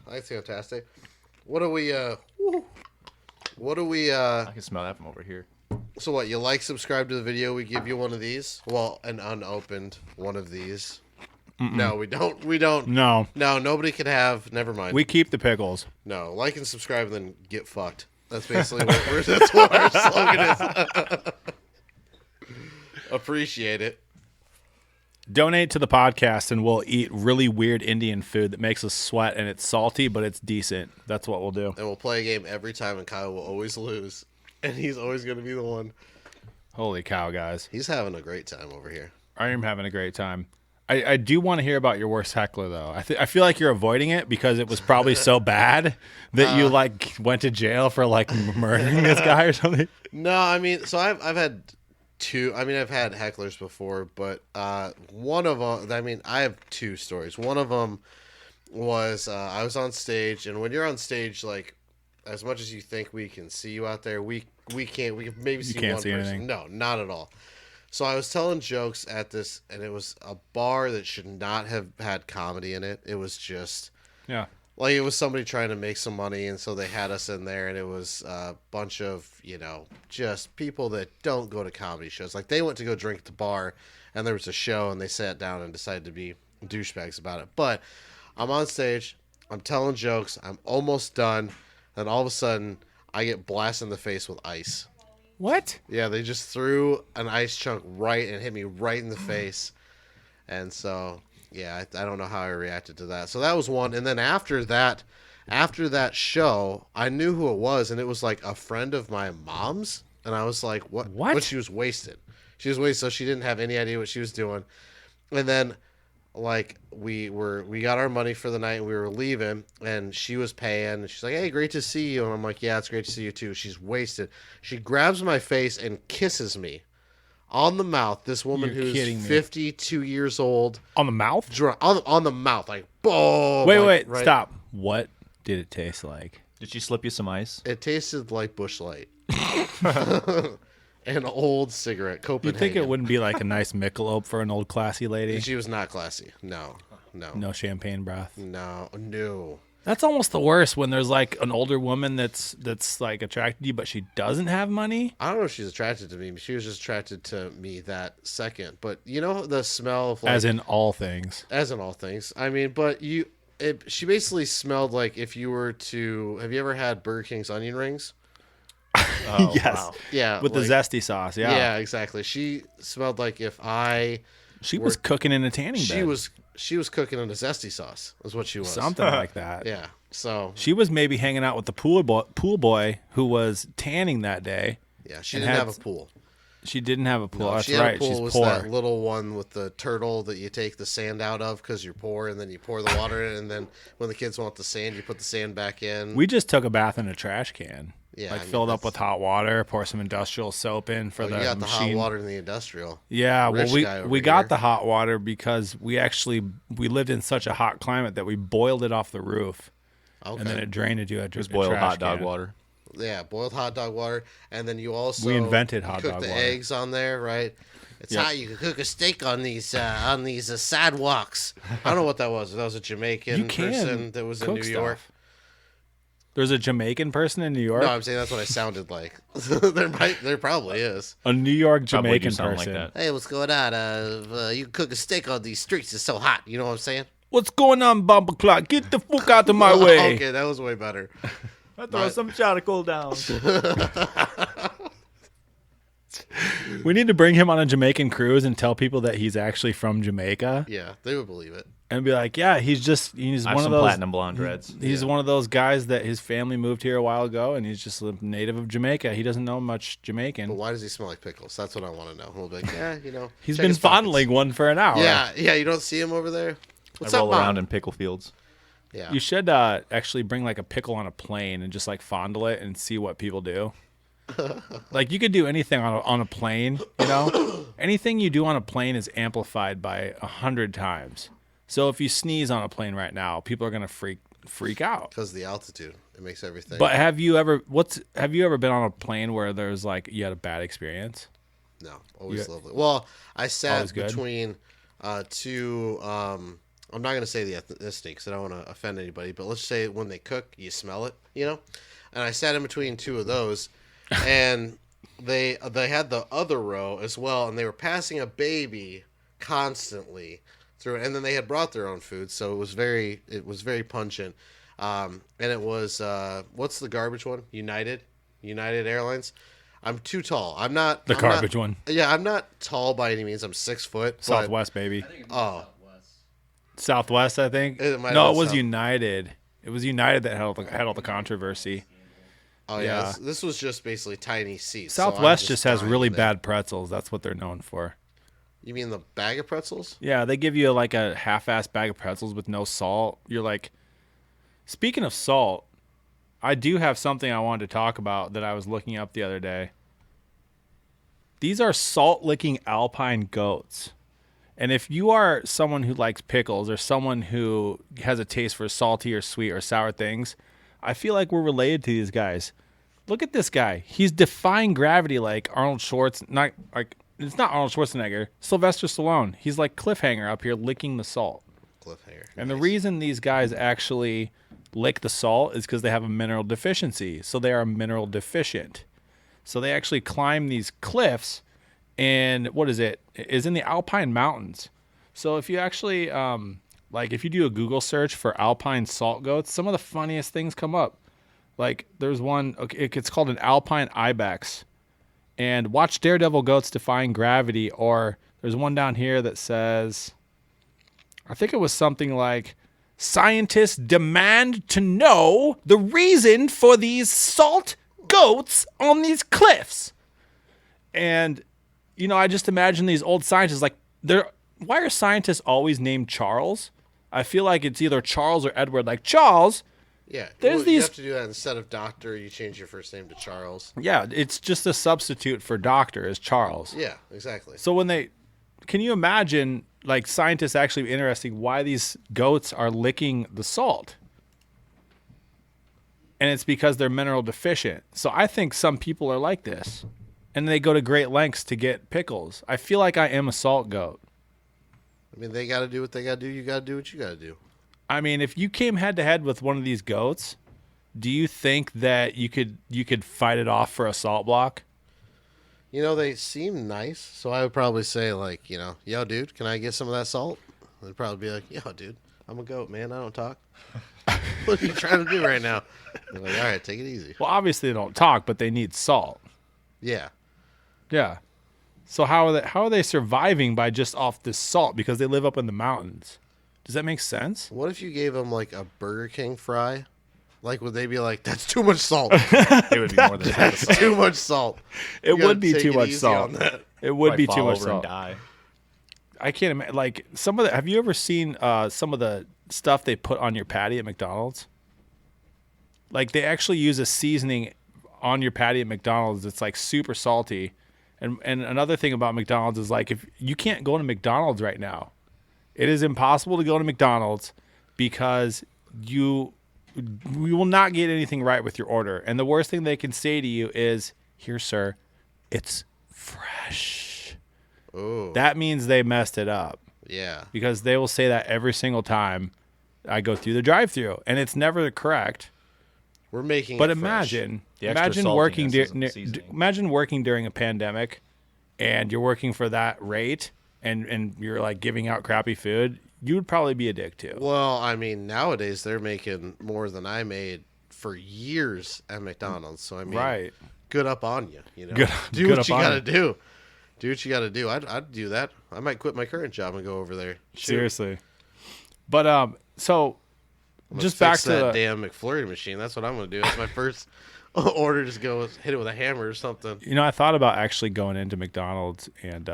I think it's fantastic. What do we I can smell that from over here. so what, you like, subscribe to the video, we give you one of these? Well, an unopened one of these. No, we don't. No, No, nobody can have. Never mind. we keep the pickles. No, like and subscribe, and then get fucked. That's basically that's what our slogan is. Appreciate it. Donate to the podcast and we'll eat really weird Indian food that makes us sweat and it's salty, but it's decent. That's what we'll do. And we'll play a game every time, and Kyle will always lose, and he's always going to be the one. Holy cow, guys. He's having a great time over here. I am having a great time. I do want to hear about your worst heckler though. I feel like you're avoiding it because it was probably so bad that you like went to jail for like murdering this guy or something. No, I mean, so I've had two. I mean, I've had hecklers before, but one of them. I mean, I have two stories. One of them was I was on stage, and when you're on stage, like as much as you think we can see you out there, we can't. We can maybe see can't one see person. anything. No, not at all. So I was telling jokes at this, and it was a bar that should not have had comedy in it. It was just Yeah. like it was somebody trying to make some money, and so they had us in there, and it was a bunch of, just people that don't go to comedy shows. Like they went to go drink at the bar, and there was a show, and they sat down and decided to be douchebags about it. But I'm on stage, I'm telling jokes, I'm almost done, and all of a sudden I get blasted in the face with ice. What? Yeah, they just threw an ice chunk right and hit me right in the face. And so, yeah, I don't know how I reacted to that. So that was one. And then after that show, I knew who it was, and it was like a friend of my mom's. And I was like, what? But she was wasted. She was wasted, so she didn't have any idea what she was doing. And then, like, we got our money for the night, and we were leaving, and she was paying, and she's like, hey, great to see you. And I'm like, yeah, it's great to see you too. She's wasted. She grabs my face and kisses me on the mouth. This woman who's 52 years old. On the mouth? On the mouth, like, boom. Wait, stop. What did it taste like? Did she slip you some ice? It tasted like Busch Light. An old cigarette, Copenhagen. You'd think it wouldn't be like a nice Michelob for an old classy lady? She was not classy. No. No champagne breath? No. That's almost the worst when there's like an older woman that's like attracted to you, but she doesn't have money. I don't know if she's attracted to me. She was just attracted to me that second. But you know the smell of like... As in all things. I mean, but she basically smelled like if you were to... Have you ever had Burger King's onion rings? Oh, yes. Wow. Yeah. With like, the zesty sauce, yeah. Yeah, exactly. She smelled like if I... She was cooking in a tanning bed. She was cooking in a zesty sauce, is what she was. Something like that. Yeah. So she was maybe hanging out with the pool boy who was tanning that day. Yeah, she didn't have a pool. She didn't have a pool. No, That's she had right. A pool She's was poor. That little one with the turtle that you take the sand out of because you're poor, and then you pour the water in, and then when the kids want the sand, you put the sand back in. We just took a bath in a trash can. Yeah, filled up with hot water, pour some industrial soap in for the you got machine. the hot water in the industrial. Yeah, we got here. the hot water because we lived in such a hot climate that we boiled it off the roof, and then it drained into a boiled hot dog water. Yeah, boiled hot dog water, and then you also we invented hot dog water. water. The eggs on there, right? It's hot. You can cook a steak on these sidewalks. I don't know what that was. That was a Jamaican person that was in New York. There's a Jamaican person in New York? No, I'm saying that's what I sounded like. There probably is. A New York Jamaican person. Like that. Hey, what's going on? You can cook a steak on these streets. It's so hot. You know what I'm saying? What's going on, Bumper Clock? Get the fuck out of my way. Okay, that was way better. I throw some charcoal down. We need to bring him on a Jamaican cruise and tell people that he's actually from Jamaica. Yeah, they would believe it. And be like, yeah, he's one of those platinum blonde dreads. He's one of those guys that his family moved here a while ago, and he's just a native of Jamaica. He doesn't know much Jamaican. But why does he smell like pickles? That's what I want to know. We'll be like, yeah, he's been fondling one for an hour. Yeah, you don't see him over there. What's I roll up, Mom? around in pickle fields. Yeah, you should actually bring like a pickle on a plane and just like fondle it and see what people do. Like you could do anything on a plane, anything you do on a plane is amplified by 100 times. So if you sneeze on a plane right now, people are gonna freak out because of the altitude. It makes everything. But have you ever been on a plane where there's like you had a bad experience? No, always lovely. Well, I sat between two. I'm not gonna say the ethnicity because I don't want to offend anybody, but let's say when they cook, you smell it, And I sat in between two of those. And they had the other row as well, and they were passing a baby constantly through it. And then they had brought their own food, so it was very pungent. And it was what's the garbage one? United Airlines. I'm too tall. I'm not the garbage one. Yeah, I'm not tall by any means. I'm 6 foot. Southwest, baby. Southwest, I think. It was United. It was United that had all the controversy. Oh yeah, this was just basically tiny seats. Southwest just has really bad pretzels. That's what they're known for. You mean the bag of pretzels? Yeah, they give you like a half-ass bag of pretzels with no salt. You're like, speaking of salt, I do have something I wanted to talk about that I was looking up the other day. These are salt-licking alpine goats. And if you are someone who likes pickles or someone who has a taste for salty or sweet or sour things, I feel like we're related to these guys. Look at this guy. He's defying gravity like Arnold Schwarzenegger. It's not Arnold Schwarzenegger. Sylvester Stallone. He's like Cliffhanger up here licking the salt. Cliffhanger. And the reason these guys actually lick the salt is because they have a mineral deficiency. So they are mineral deficient. So they actually climb these cliffs, and what is it? Is in the Alpine Mountains. So if you actually, if you do a Google search for alpine salt goats, some of the funniest things come up. Like there's one, it's called an alpine ibex. And watch Daredevil goats defying gravity. Or there's one down here that says, I think it was something like, scientists demand to know the reason for these salt goats on these cliffs. And, I just imagine these old scientists, like, why are scientists always named Charles? I feel like it's either Charles or Edward. Like, Charles. Yeah, these. You have to do that instead of doctor. You change your first name to Charles. Yeah, it's just a substitute for doctor is Charles. Yeah, exactly. So can you imagine, like, scientists actually interesting why these goats are licking the salt? And it's because they're mineral deficient. So I think some people are like this. And they go to great lengths to get pickles. I feel like I am a salt goat. I mean, they got to do what they got to do. You got to do what you got to do. I mean, if you came head to head with one of these goats, do you think that you could fight it off for a salt block? They seem nice, so I would probably say, like, yo, dude, can I get some of that salt? They'd probably be like, yo, dude, I'm a goat, man. I don't talk. What are you trying to do right now? They're like, all right, take it easy. Well, obviously they don't talk, but they need salt. Yeah. Yeah. So how are they surviving by just off this salt because they live up in the mountains? Does that make sense? What if you gave them, like, a Burger King fry? Like, would they be like, that's too much salt? It would be more than That's too much salt. It would be too much salt. It would be too much over and salt. die. I can't imagine. Like, have you ever seen some of the stuff they put on your patty at McDonald's? Like, they actually use a seasoning on your patty at McDonald's that's, like, super salty. And another thing about McDonald's is, like, if you can't go to McDonald's right now, it is impossible to go to McDonald's because you will not get anything right with your order. And the worst thing they can say to you is, here, sir, it's fresh. Ooh. That means they messed it up. Yeah. Because they will say that every single time I go through the drive-thru, and it's never correct. We're making But it fresh. imagine working during a pandemic, and you're working for that rate, and you're like giving out crappy food. You would probably be a dick too. Well, I mean, nowadays they're making more than I made for years at McDonald's. So I mean, Right. good up on you. Good do what up you on gotta you. do. Do what you gotta do. I'd do that. I might quit my current job and go over there. Shoot. Seriously. But so I'm gonna just back fix to that the, damn McFlurry machine. That's what I'm gonna do. That's my first order. Just go hit it with a hammer or something. I thought about actually going into McDonald's and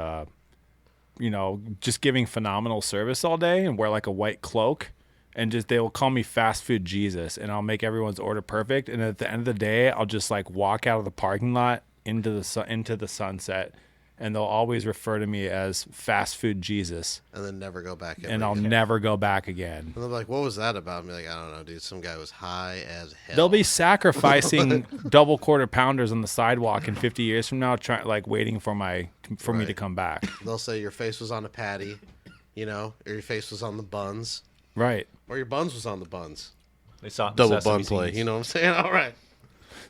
just giving phenomenal service all day and wear like a white cloak, and just they will call me fast food Jesus, and I'll make everyone's order perfect, and at the end of the day I'll just like walk out of the parking lot into the sunset, and they'll always refer to me as fast food Jesus, And then never go back. and I'll never go back again. And they're like, what was that about? And be like, I don't know, dude. Some guy was high as hell. They'll be sacrificing double quarter pounders on the sidewalk in 50 years from now, waiting for me to come back. They'll say your face was on a patty, or your face was on the buns, Right. or your buns was on the buns. They saw Double Sesame bun play. Seeds. You know what I'm saying? All right.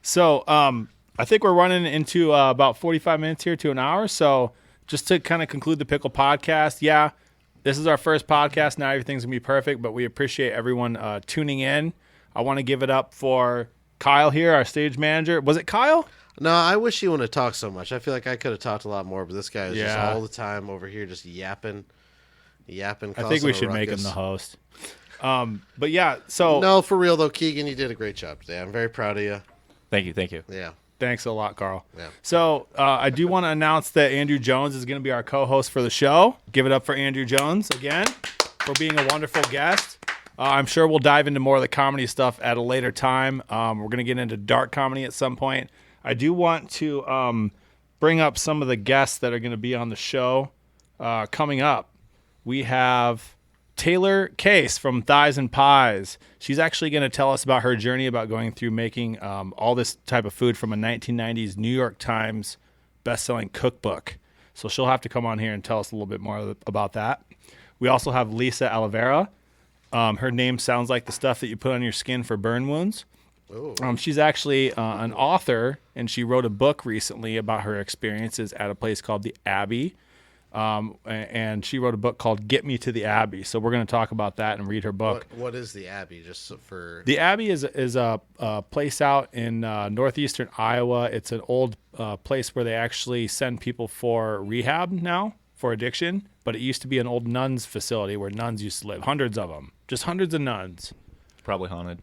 So I think we're running into about 45 minutes here to an hour. So just to kind of conclude the Pickle Podcast, yeah, this is our first podcast. Now everything's going to be perfect, but we appreciate everyone tuning in. I want to give it up for Kyle here, our stage manager. Was it Kyle? No, I wish he wouldn't have talked so much. I feel like I could have talked a lot more, but this guy is just Yeah. all the time over here just yapping. I think causing we a should make him ruckus. the host. But yeah, so No, for real though, Keegan, you did a great job today. I'm very proud of you. Thank you. Yeah. Thanks a lot, Carl. Yeah. So I do want to announce that Andrew Jones is going to be our co-host for the show. Give it up for Andrew Jones again for being a wonderful guest. I'm sure we'll dive into more of the comedy stuff at a later time. We're going to get into dark comedy at some point. I do want to bring up some of the guests that are going to be on the show coming up. We have Taylor Case from Thighs and Pies. She's actually going to tell us about her journey about going through making all this type of food from a 1990s New York Times best-selling cookbook. So she'll have to come on here and tell us a little bit more about that. We also have Lisa Oliveira. Her name sounds like the stuff that you put on your skin for burn wounds. She's actually an author, and she wrote a book recently about her experiences at a place called the Abbey. And she wrote a book called Get Me to the Abbey. So we're going to talk about that and read her book. What is the Abbey? Just for the Abbey is a place out in northeastern Iowa. It's an old place where they actually send people for rehab now for addiction. But it used to be an old nuns facility where nuns used to live. Hundreds of them. Just hundreds of nuns. Probably haunted.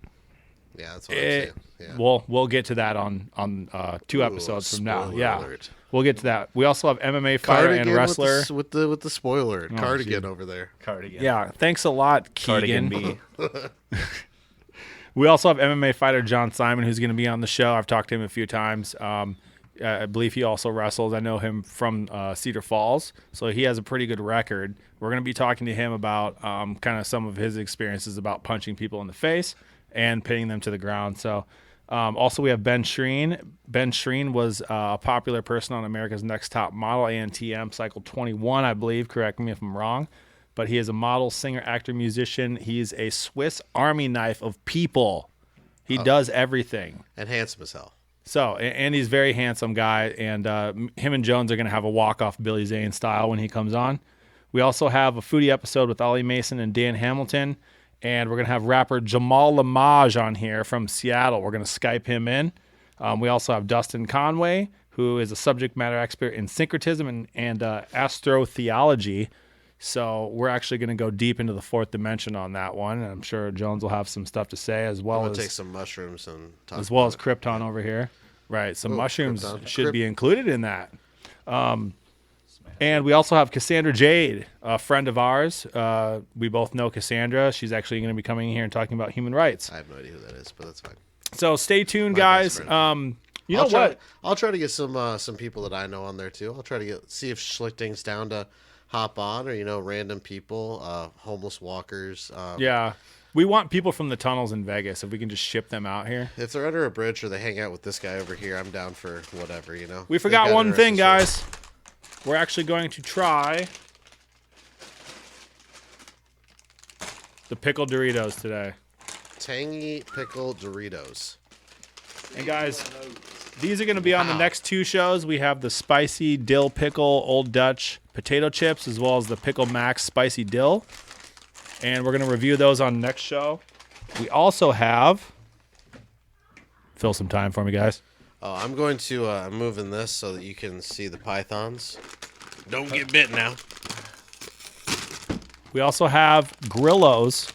Yeah, that's what I'm saying. Yeah. We'll get to that on 2 episodes from now. Spoiler Yeah. alert. We'll get to that. We also have MMA fighter and wrestler. with the spoiler. Cardigan over there. Cardigan. Yeah, thanks a lot, Cardigan Keegan. B. We also have MMA fighter John Simon, who's going to be on the show. I've talked to him a few times. I believe he also wrestles. I know him from Cedar Falls, so he has a pretty good record. We're going to be talking to him about kind of some of his experiences about punching people in the face and pinning them to the ground. So also we have Ben Shreen. Ben Shreen was a popular person on America's Next Top Model, ANTM, Cycle 21, I believe. Correct me if I'm wrong. But he is a model, singer, actor, musician. He's a Swiss Army knife of people. He does everything. And handsome as hell. So, and he's a very handsome guy, and him and Jones are going to have a walk-off Billy Zane style when he comes on. We also have a foodie episode with Ollie Mason and Dan Hamilton, and we're going to have rapper Jamal Lamage on here from Seattle. We're going to Skype him in. We also have Dustin Conway, who is a subject matter expert in syncretism and astrotheology. So we're actually going to go deep into the fourth dimension on that one, and I'm sure Jones will have some stuff to say as well. I'm as gonna take some mushrooms and talk as well as about Krypton over here. Right, some mushrooms Krypton. should be included in that. And we also have Cassandra Jade, a friend of ours. We both know Cassandra. She's actually going to be coming in here and talking about human rights. I have no idea who that is, but that's fine. So stay tuned, My guys. best friend. You know what? I'll try to get some people that I know on there too. I'll try to see if Schlichting's down to hop on, or random people, homeless walkers. Yeah. We want people from the tunnels in Vegas, if we can just ship them out here. If they're under a bridge or they hang out with this guy over here, I'm down for whatever, We forgot one thing, guys. We're actually going to try the pickle Doritos today. Tangy Pickle Doritos. And guys, these are going to be on the next 2 shows. We have the spicy dill pickle Old Dutch potato chips, as well as the Pickle Max spicy dill. And we're going to review those on the next show. We also have... Fill some time for me, guys. I'm going to I'm moving this so that you can see the pythons. Don't get bit now. We also have Grillo's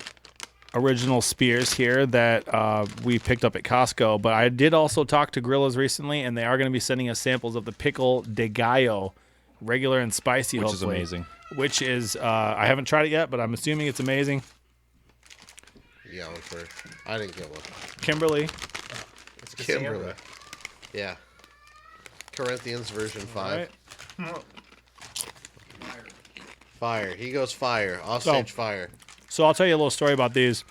original spears here that we picked up at Costco. But I did also talk to Grillo's recently, and they are going to be sending us samples of the Pickle de Gallo, regular and spicy, Which hopefully. is amazing. Which is, I haven't tried it yet, but I'm assuming it's amazing. Yeah, I didn't get one. Kimberly. It's Kimberly. Yeah. Corinthians version 5. All right. Fire. He goes fire. Offstage fire. So I'll tell you a little story about these.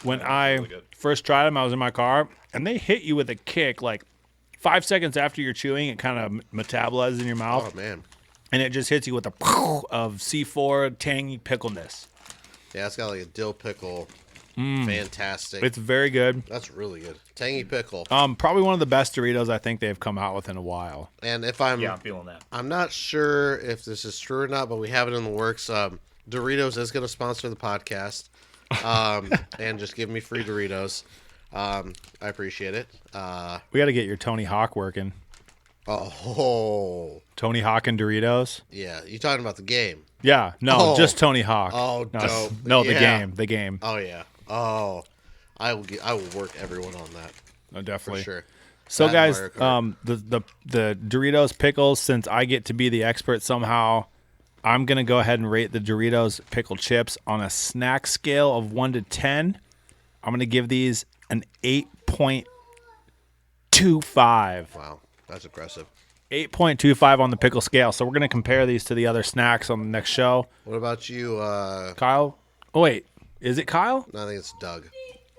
When I first tried them, I was in my car, and they hit you with a kick. Like 5 seconds after you're chewing, it kind of metabolizes in your mouth. Oh, man. And it just hits you with a of C4 tangy pickleness. Yeah, it's got like a dill pickle. Fantastic. It's very good. That's really good. Tangy pickle. Probably one of the best Doritos I think they've come out with in a while. And if I'm feeling that. I'm not sure if this is true or not, but we have it in the works. Doritos is going to sponsor the podcast, and just give me free Doritos. I appreciate it. We got to get your Tony Hawk working. Oh, Tony Hawk and Doritos. yeah. You talking about the game? Yeah, no, Oh. just Tony Hawk. Oh, no, dope. no, Yeah. the game. Oh yeah. Oh, I will work everyone on that No, for definitely. sure. So That guys, Mario Kart. the Doritos pickles, since I get to be the expert somehow, I'm going to go ahead and rate the Doritos pickle chips on a snack scale of 1 to 10. I'm going to give these an 8.25. Wow, that's impressive. 8.25 on the pickle scale. So we're going to compare these to the other snacks on the next show. What about you, Kyle? Oh, wait. Is it Kyle? I think it's Doug.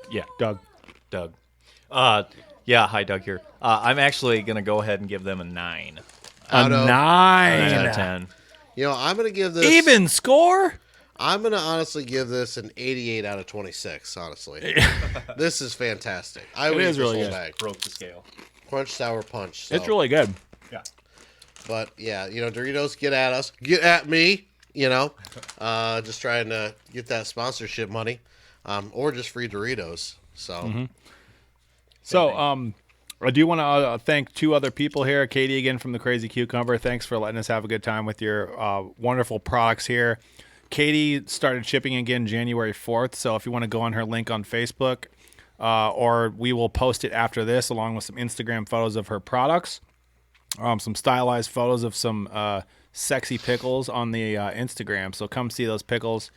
Yeah, Doug. Doug. Yeah, hi, Doug here. I'm actually going to go ahead and give them a 9 Out of 9 out of 10. I'm going to give this. Even score? I'm going to honestly give this an 88 out of 26, honestly. This is fantastic. I would eat is this really whole good. bag. Broke the scale. Crunch, sour punch. So. It's really good. Yeah. But, yeah, Doritos, get at us. Get at me, Just trying to get that sponsorship money. Or just free Doritos. So, So, I do want to thank two other people here. Katie, again, from the Crazy Cucumber. Thanks for letting us have a good time with your wonderful products here. Katie started shipping again January 4th. So if you want to go on her link on Facebook, or we will post it after this along with some Instagram photos of her products, some stylized photos of some sexy pickles on the Instagram. So come see those pickles.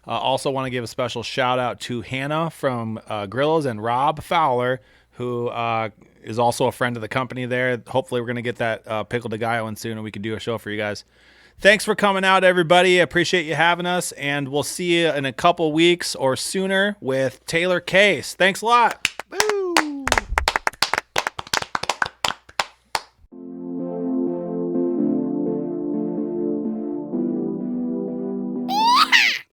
Also want to give a special shout out to Hannah from Grillos and Rob Fowler, who is also a friend of the company there. Hopefully we're going to get that pickle de gallo in soon and we can do a show for you guys. Thanks for coming out, everybody. I appreciate you having us, and we'll see you in a couple weeks or sooner with Taylor Case. Thanks a lot.